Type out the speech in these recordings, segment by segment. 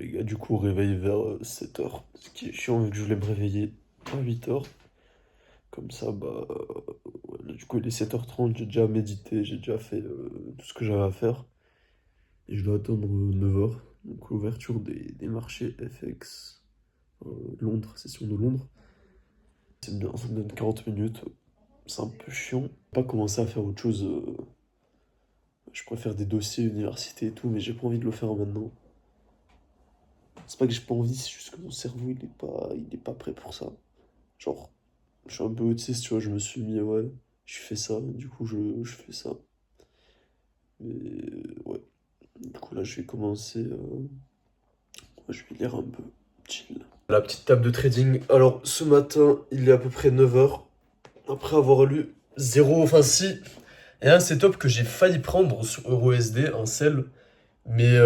les gars, du coup, réveil vers 7h. Ce qui est chiant vu que je voulais me réveiller à 8h. Comme ça, voilà, du coup, il est 7h30, j'ai déjà médité, j'ai déjà fait tout ce que j'avais à faire. Et je dois attendre 9h, donc l'ouverture des marchés FX. Londres, session de Londres. C'est bien, ça me donne 40 minutes. C'est un peu chiant. Pas commencer à faire autre chose. Je préfère des dossiers, université et tout, mais j'ai pas envie de le faire maintenant. C'est pas que j'ai pas envie, c'est juste que mon cerveau il est pas prêt pour ça. Genre, je suis un peu autiste, tu vois, je me suis mis, ouais, je fais ça, du coup je fais ça. Mais ouais, du coup là je vais commencer, ouais, je vais lire un peu, chill. La petite table de trading. Alors ce matin, il est à peu près 9h. Après avoir lu zéro, enfin si, et un setup que j'ai failli prendre sur EuroSD, un sell, mais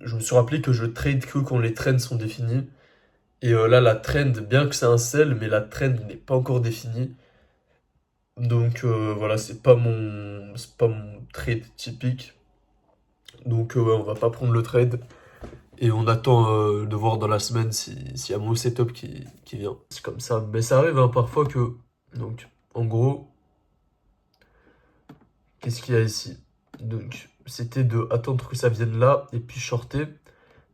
je me suis rappelé que je trade que quand les trends sont définis. Et là, la trend, bien que c'est un sell, mais la trend n'est pas encore définie. Donc voilà, c'est pas mon trade typique. Donc ouais, on va pas prendre le trade. Et on attend de voir dans la semaine s'il y a mon setup qui vient. C'est comme ça. Mais ça arrive hein, parfois que... Donc, en gros, qu'est-ce qu'il y a ici? Donc, c'était de attendre que ça vienne là et puis shorter.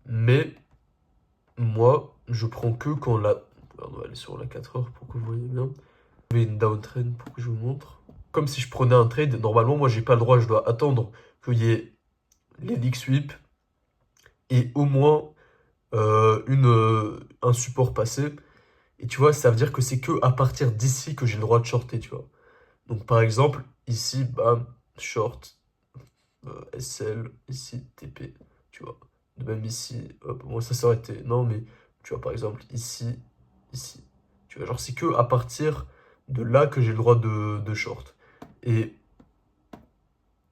Mais moi, je prends que quand la... On va aller sur la 4 heures pour que vous voyez bien. Je vais une downtrend pour que je vous montre. Comme si je prenais un trade, normalement, moi, j'ai pas le droit, je dois attendre qu'il y ait les leak sweep et au moins un support passé. Et tu vois, ça veut dire que c'est que à partir d'ici que j'ai le droit de shorter, tu vois. Donc, par exemple, ici, bam, short, SL, ici, TP, tu vois. De même ici, hop, moi, ça aurait été... Non, mais tu vois, par exemple, ici, ici. Tu vois, genre, c'est que à partir de là que j'ai le droit de short. Et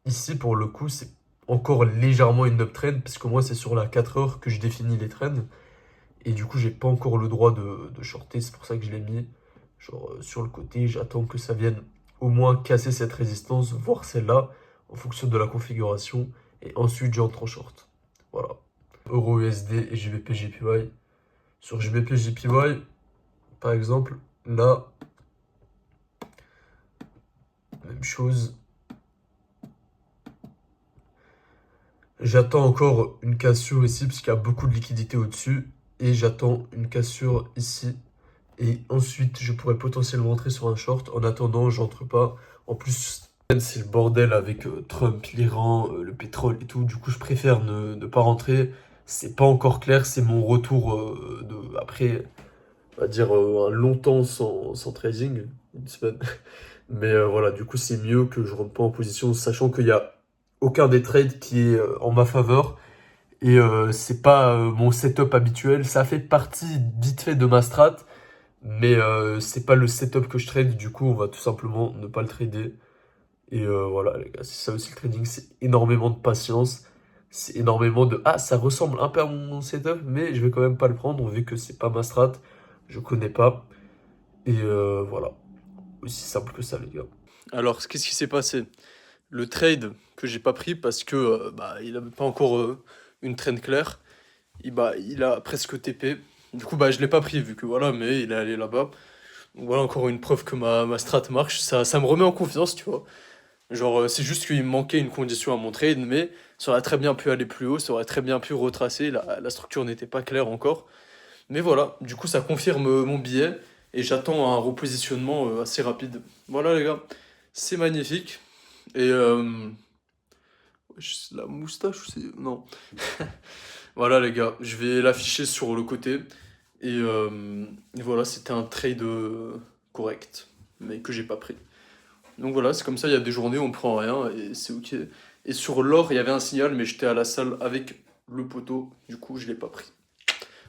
ici, pour le coup, c'est encore légèrement une uptrend, parce que moi, c'est sur la 4 heures que je définis les trends. Et du coup, j'ai pas encore le droit de shorter, c'est pour ça que je l'ai mis genre sur le côté. J'attends que ça vienne au moins casser cette résistance, voir celle-là, en fonction de la configuration. Et ensuite, j'entre en short. Voilà. Euro USD et JBP JPY. Sur JBP JPY, par exemple, là, même chose. J'attends encore une cassure ici, parce qu'il y a beaucoup de liquidité au-dessus. Et j'attends une cassure ici. Et ensuite, je pourrais potentiellement entrer sur un short. En attendant, j'entre pas. En plus, c'est le bordel avec Trump, l'Iran, le pétrole et tout. Du coup, je préfère ne pas rentrer. C'est pas encore clair. C'est mon retour après, on va dire, un long temps sans trading. Une semaine. Mais voilà, du coup, c'est mieux que je rentre pas en position, sachant qu'il y a aucun des trades qui est en ma faveur. Et c'est pas mon setup habituel. Ça fait partie vite fait de ma strat. Mais c'est pas le setup que je trade, du coup on va tout simplement ne pas le trader. Et voilà les gars, c'est ça aussi le trading, c'est énormément de patience. C'est énormément de... Ah, ça ressemble un peu à mon setup, mais je vais quand même pas le prendre vu que c'est pas ma strat, je connais pas. Et voilà, aussi simple que ça les gars. Alors, qu'est-ce qui s'est passé? Le trade que j'ai pas pris parce que il avait pas encore une trend claire. Il a presque TP. Du coup, je l'ai pas pris vu que voilà, mais il est allé là-bas. Donc voilà encore une preuve que ma strat marche. Ça me remet en confiance, tu vois. Genre, c'est juste qu'il me manquait une condition à mon trade, mais ça aurait très bien pu aller plus haut, ça aurait très bien pu retracer. La structure n'était pas claire encore. Mais voilà, du coup, ça confirme mon billet et j'attends un repositionnement assez rapide. Voilà, les gars, c'est magnifique. Et la moustache, c'est. Non. Voilà, les gars, je vais l'afficher sur le côté. Et voilà, c'était un trade correct, mais que j'ai pas pris. Donc voilà, c'est comme ça, il y a des journées où on prend rien et c'est ok. Et sur l'or, il y avait un signal, mais j'étais à la salle avec le poteau, du coup, je l'ai pas pris.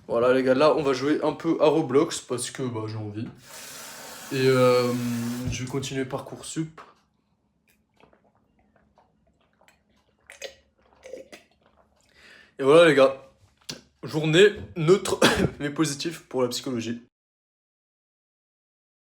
Voilà, les gars, là, on va jouer un peu à Roblox parce que j'ai envie. Et je vais continuer Parcoursup. Et voilà, les gars, journée neutre mais positive pour la psychologie.